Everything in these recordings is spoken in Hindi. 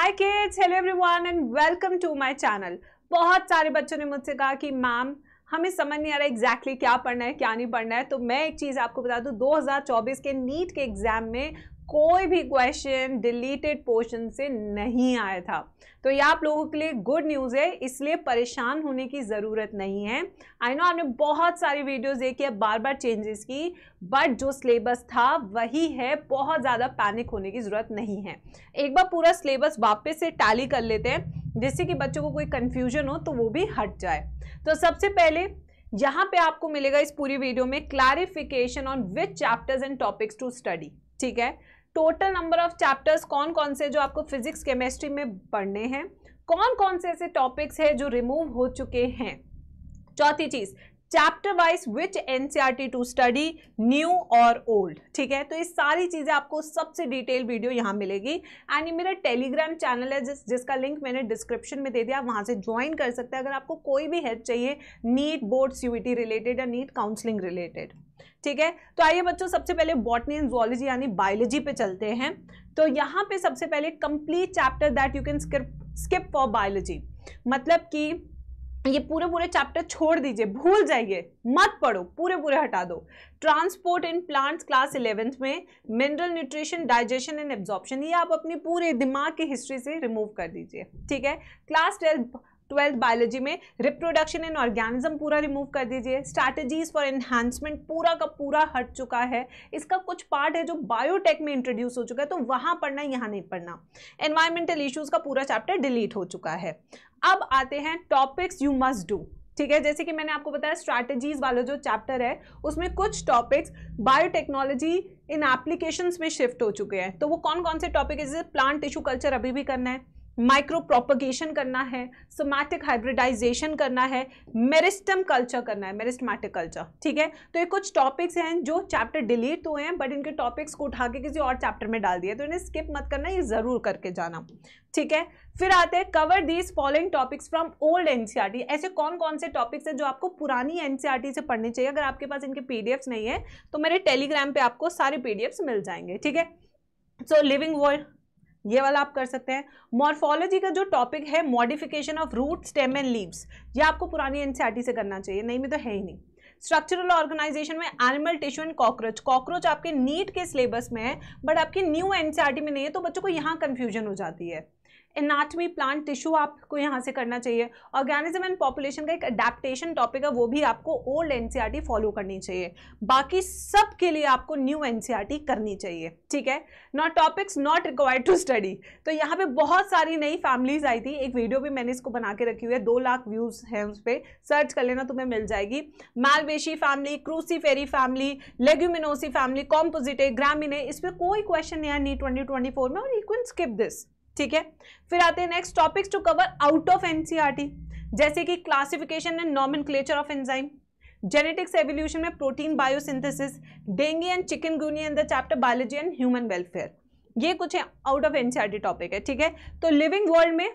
Hi kids, hello everyone and welcome to my channel. बहुत सारे बच्चों ने मुझसे कहा कि मैम हमें समझ नहीं आ रहा एग्जैक्टली क्या पढ़ना है क्या नहीं पढ़ना है। तो मैं एक चीज़ आपको बता दूं, 2024 के नीट के एग्जाम में कोई भी क्वेश्चन डिलीटेड पोर्शन से नहीं आया था। तो ये आप लोगों के लिए गुड न्यूज़ है, इसलिए परेशान होने की ज़रूरत नहीं है। आई नो आपने बहुत सारी वीडियोस देखी है, बार बार चेंजेस की, बट जो सिलेबस था वही है, बहुत ज़्यादा पैनिक होने की ज़रूरत नहीं है। एक बार पूरा सिलेबस वापस से टैली कर लेते हैं, जिससे कि बच्चों को कोई कन्फ्यूजन हो तो वो भी हट जाए। तो सबसे पहले यहाँ पे आपको मिलेगा इस पूरी वीडियो में clarification on which chapters and topics to study. ठीक है, टोटल नंबर ऑफ चैप्टर्स कौन कौन से जो आपको फिजिक्स केमिस्ट्री में पढ़ने हैं, कौन कौन से ऐसे टॉपिक्स हैं जो रिमूव हो चुके हैं। चौथी चीज, chapter wise which NCERT to study, new और ओल्ड। ठीक है, तो ये सारी चीजें आपको सबसे डिटेल वीडियो यहाँ मिलेगी। एंड ये मेरा टेलीग्राम चैनल है जिसका लिंक मैंने डिस्क्रिप्शन में दे दिया, वहां से ज्वाइन कर सकते हैं अगर आपको कोई भी हेल्प चाहिए नीट बोर्ड सीयूईटी रिलेटेड या नीट काउंसलिंग रिलेटेड। ठीक है, तो आइए बच्चों सबसे पहले बॉटनी एंड ज़ूलॉजी यानी बायोलॉजी पे चलते हैं। तो यहाँ पे सबसे पहले complete chapter that you can skip for biology, मतलब कि ये पूरे चैप्टर छोड़ दीजिए, भूल जाइए, मत पढ़ो, पूरे हटा दो। Transport in plants class 11th में, mineral nutrition, digestion and absorption, ये आप अपनी पूरे दिमाग की हिस्ट्री से रिमूव कर दीजिए। ठीक है, क्लास 12th बायोलॉजी में रिप्रोडक्शन इन ऑर्गेनिज्म पूरा रिमूव कर दीजिए। स्ट्रैटेजीज फॉर एनहांसमेंट पूरा का पूरा हट चुका है। इसका कुछ पार्ट है जो बायोटेक में इंट्रोड्यूस हो चुका है, तो वहां पढ़ना, यहाँ नहीं पढ़ना। एनवायरमेंटल इश्यूज का पूरा चैप्टर डिलीट हो चुका है। अब आते हैं टॉपिक्स यू मस्ट डू। ठीक है, जैसे कि मैंने आपको बताया स्ट्रैटेजीज वाला जो चैप्टर है उसमें कुछ टॉपिक्स बायोटेक्नोलॉजी इन एप्लीकेशंस में शिफ्ट हो चुके हैं। तो वो कौन कौन से टॉपिक है, जैसे प्लांट टिश्यू कल्चर अभी भी करना है, माइक्रो प्रोपगेशन करना है, सोमैटिक हाइब्रिडाइजेशन करना है, मेरिस्टम कल्चर करना है, मेरिस्टमैटिक कल्चर। ठीक है, तो ये कुछ टॉपिक्स हैं जो चैप्टर डिलीट हुए हैं, बट इनके टॉपिक्स को उठा के किसी और चैप्टर में डाल दिया, तो इन्हें स्किप मत करना, ये जरूर करके जाना। ठीक है, फिर आते हैं cover these following topics from old NCERT. ऐसे कौन कौन से टॉपिक्स हैं जो आपको पुरानी एनसीईआरटी से पढ़ने चाहिए। अगर आपके पास इनके पीडीएफ्स नहीं है तो मेरे टेलीग्राम पे आपको सारे पीडीएफ्स मिल जाएंगे। ठीक है, सो लिविंग वर्ल्ड ये वाला आप कर सकते हैं। मॉर्फोलॉजी का जो टॉपिक है modification of root, stem and leaves, ये आपको पुरानी एनसीईआरटी से करना चाहिए, नहीं में तो है ही नहीं। स्ट्रक्चरल ऑर्गेनाइजेशन में एनिमल टिश्यू एंड कॉकरोच आपके नीट के सिलेबस में है, बट आपकी न्यू एनसीईआरटी में नहीं है, तो बच्चों को यहाँ कंफ्यूजन हो जाती है। एनाटमी, प्लांट टिश्यू आपको यहाँ से करना चाहिए। ऑर्गेनिज्म एंड पॉपुलेशन का एक अडेप्टेशन टॉपिक है, वो भी आपको ओल्ड एनसीईआरटी फॉलो करनी चाहिए। बाकी सब के लिए आपको न्यू एनसीईआरटी करनी चाहिए। ठीक है, not topics not required to study. तो यहाँ पे बहुत सारी नई फैमिलीज आई थी, एक वीडियो भी मैंने इसको बना के रखी हुई है, 2 लाख व्यूज है उस पर, सर्च कर लेना तुम्हें मिल जाएगी। मालवेशी फैमिली, क्रूसीफेरी फैमिली, लेग्यूमिनोसी फैमिली, कॉम्पोजिटे, ग्रामिने, इस पर कोई क्वेश्चन नहीं है नीट 2024 में, और यू कैन स्किप दिस। ठीक है, फिर आते हैं next topics to cover out of NCERT, जैसे कि classification and nomenclature of enzyme, genetics evolution में protein biosynthesis, dengue and chikungunya in the chapter biology and human welfare, ये कुछ आउट ऑफ एनसीईआरटी टॉपिक है। ठीक है, तो लिविंग वर्ल्ड में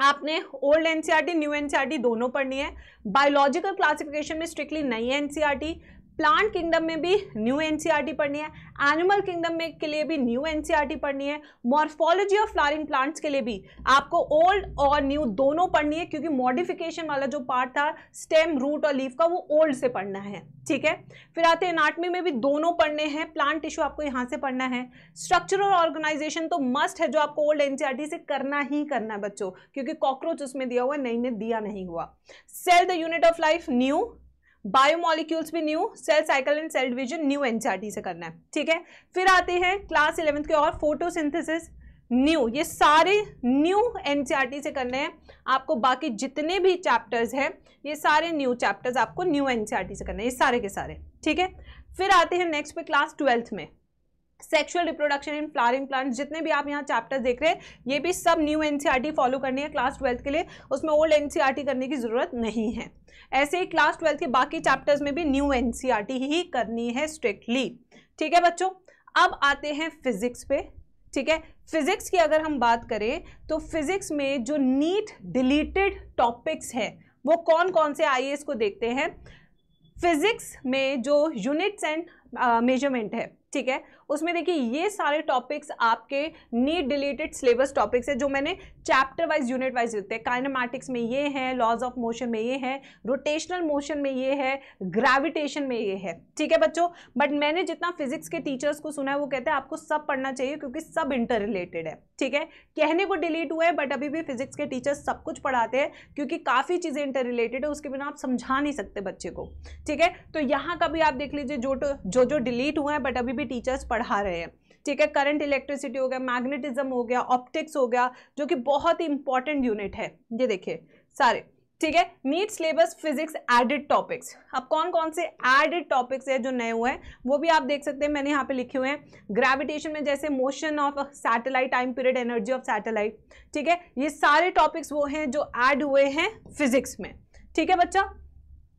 आपने ओल्ड एनसीईआरटी न्यू एनसीईआरटी दोनों पढ़नी है। बायोलॉजिकल क्लासिफिकेशन में स्ट्रिक्टली नई एनसीईआरटी, प्लांट किंगडम में भी न्यू एनसीईआरटी पढ़नी है, एनिमल किंगडम में के लिए भी न्यू एनसीईआरटी पढ़नी है, मॉर्फोलॉजी ऑफ फ्लावरिंग प्लांट्स के लिए भी आपको ओल्ड और न्यू दोनों पढ़नी है, क्योंकि मॉडिफिकेशन वाला जो पार्ट था स्टेम, रूट और लीफ का, वो ओल्ड से पढ़ना है। ठीक है, फिर आते हैं एनाटमी में भी दोनों पढ़ने हैं, प्लांट टिश्यू आपको यहाँ से पढ़ना है। स्ट्रक्चरल ऑर्गेनाइजेशन तो मस्ट है, जो आपको ओल्ड एनसीईआरटी से करना ही करना है बच्चों, क्योंकि कॉकरोच उसमें दिया हुआ है, नई में दिया नहीं हुआ। Cell the unit of life new, biomolecules भी new, cell cycle and cell division new NCERT से करना है। ठीक है, फिर आते हैं क्लास 11th के और फोटोसिंथेसिस न्यू, ये सारे न्यू एनसीईआरटी से करने हैं आपको। बाकी जितने भी चैप्टर्स हैं ये सारे न्यू चैप्टर्स आपको न्यू एनसीईआरटी से करने हैं, ये सारे के सारे। ठीक है, फिर आते हैं नेक्स्ट पे क्लास 12th में sexual reproduction in flowering plants, जितने भी आप यहाँ चैप्टर्स देख रहे हैं ये भी सब न्यू एनसीईआरटी फॉलो करनी है क्लास 12th के लिए, उसमें ओल्ड एनसीईआरटी करने की जरूरत नहीं है। ऐसे ही क्लास 12th के बाकी चैप्टर्स में भी न्यू एनसीईआरटी ही करनी है स्ट्रिक्टली। ठीक है बच्चों, अब आते हैं फिजिक्स पे। ठीक है, फिजिक्स की अगर हम बात करें तो फिजिक्स में जो नीट डिलीटेड टॉपिक्स हैं वो कौन कौन से, आइए इसको देखते हैं। फिजिक्स में जो यूनिट्स एंड मेजरमेंट है, ठीक है, उसमें देखिए ये सारे टॉपिक्स आपके नीट डिलीटेड सिलेबस टॉपिक्स है जो मैंने चैप्टर वाइज यूनिट वाइज लिखते हैं। काइनेमैटिक्स में ये है, लॉज ऑफ मोशन में ये है, रोटेशनल मोशन में ये है, ग्रेविटेशन में ये है, ठीक है बच्चों। बट मैंने जितना फिजिक्स के टीचर्स को सुना है वो कहते हैं आपको सब पढ़ना चाहिए क्योंकि सब इंटर रिलेटेड है, ठीक है। कहने को डिलीट हुआ है बट अभी भी फिजिक्स के टीचर्स सब कुछ पढ़ाते हैं क्योंकि काफ़ी चीज़ें इंटर रिलेटेड है, उसके बिना आप समझा नहीं सकते बच्चे को, ठीक है। तो यहाँ का भी आप देख लीजिए जो डिलीट हुआ है बट अभी भी टीचर्स पढ़ा रहे हैं, ठीक है। करंट इलेक्ट्रिसिटी हो गया, मैग्नेटिज्म हो गया, ऑप्टिक्स हो गया, जो कि बहुत ही इंपॉर्टेंट यूनिट है, ये देखिए सारे, ठीक है। NEET syllabus physics added topics, अब कौन कौन से एडेड टॉपिक्स है जो नए हुए हैं वो भी आप देख सकते हैं, मैंने यहाँ पे लिखे हुए हैं। ग्रेविटेशन में जैसे motion of satellite, time period, energy of satellite, ठीक है। ये सारे टॉपिक्स वो हैं जो ऐड हुए हैं फिजिक्स में, ठीक है बच्चा।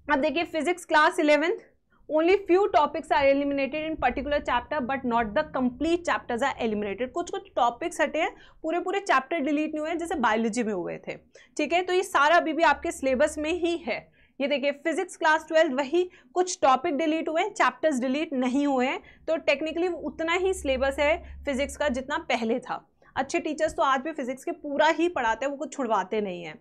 अब देखिए physics class 11th, only few topics are eliminated in particular chapter but not the complete chapters are eliminated। कुछ कुछ टॉपिक्स हटे हैं, पूरे पूरे चैप्टर डिलीट नहीं हुए हैं जैसे बायोलॉजी में हुए थे, ठीक है। तो ये सारा अभी भी आपके सिलेबस में ही है। ये देखिए फिजिक्स क्लास 12 वही कुछ टॉपिक डिलीट हुए हैं, चैप्टर्स डिलीट नहीं हुए हैं, तो टेक्निकली उतना ही सिलेबस है फिजिक्स का जितना पहले था। अच्छे टीचर्स तो आज भी फिजिक्स के पूरा ही पढ़ाते हैं, वो कुछ छुड़वाते नहीं हैं।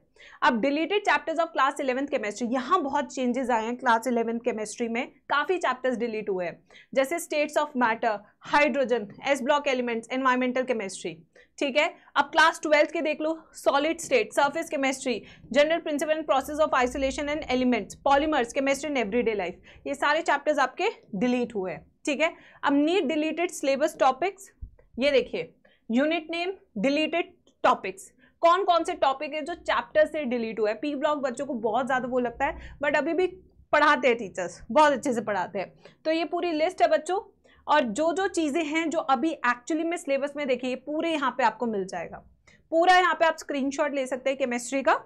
अब deleted chapters of class 11th chemistry, यहाँ बहुत चेंजेस आए हैं। क्लास 11th केमिस्ट्री में काफ़ी चैप्टर्स डिलीट हुए हैं जैसे states of matter, hydrogen, s block elements, environmental chemistry, ठीक है। अब क्लास 12th के देख लो, solid state, surface chemistry, general principle and process of isolation and elements, polymers, chemistry in everyday life, ये सारे चैप्टर्स आपके डिलीट हुए हैं, ठीक है। अब नीट डिलीटेड सिलेबस टॉपिक्स, ये देखिए यूनिट नेम, डिलीटेड टॉपिक्स, कौन कौन से टॉपिक है जो चैप्टर से डिलीट हुआ है। पी ब्लॉक बच्चों को बहुत ज़्यादा वो लगता है बट अभी भी पढ़ाते हैं टीचर्स, बहुत अच्छे से पढ़ाते हैं। तो ये पूरी लिस्ट है बच्चों, और जो जो चीज़ें हैं जो अभी एक्चुअली में सिलेबस में देखिए पूरे यहाँ पे आपको मिल जाएगा, पूरा यहाँ पे आप स्क्रीनशॉट ले सकते हैं केमिस्ट्री का,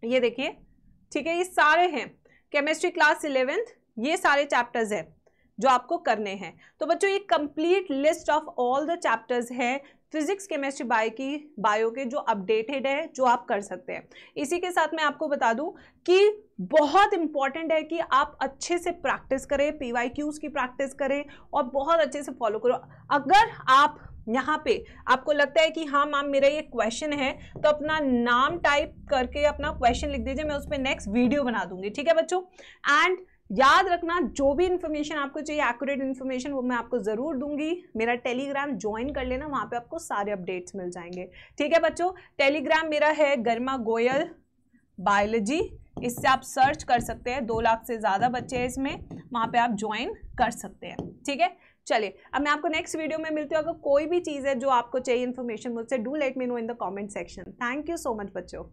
ये देखिए, ठीक है। ये सारे हैं केमिस्ट्री क्लास 11th, ये सारे चैप्टर्स हैं जो आपको करने हैं। तो बच्चों ये complete list of all the chapters है फिजिक्स, केमिस्ट्री, बायो के जो अपडेटेड है, जो आप कर सकते हैं। इसी के साथ मैं आपको बता दूं कि बहुत इंपॉर्टेंट है कि आप अच्छे से प्रैक्टिस करें, PYQs की प्रैक्टिस करें और बहुत अच्छे से फॉलो करो। अगर आप यहाँ पे आपको लगता है कि हाँ मैम मेरा ये क्वेश्चन है, तो अपना नाम टाइप करके अपना क्वेश्चन लिख दीजिए, मैं उस पर नेक्स्ट वीडियो बना दूंगी, ठीक है बच्चों। एंड याद रखना जो भी इन्फॉर्मेशन आपको चाहिए, एक्यूरेट इन्फॉर्मेशन, वो मैं आपको ज़रूर दूंगी। मेरा टेलीग्राम ज्वाइन कर लेना, वहाँ पे आपको सारे अपडेट्स मिल जाएंगे, ठीक है बच्चों। टेलीग्राम मेरा है गरिमा गोयल बायोलॉजी, इससे आप सर्च कर सकते हैं, 2 लाख से ज़्यादा बच्चे हैं इसमें, वहाँ पे आप ज्वाइन कर सकते हैं, ठीक है। चलिए अब मैं आपको नेक्स्ट वीडियो में मिलती हूँ। अगर कोई भी चीज़ है जो आपको चाहिए इन्फॉर्मेशन मुझसे, do let me know in the comment section. Thank you so much बच्चों।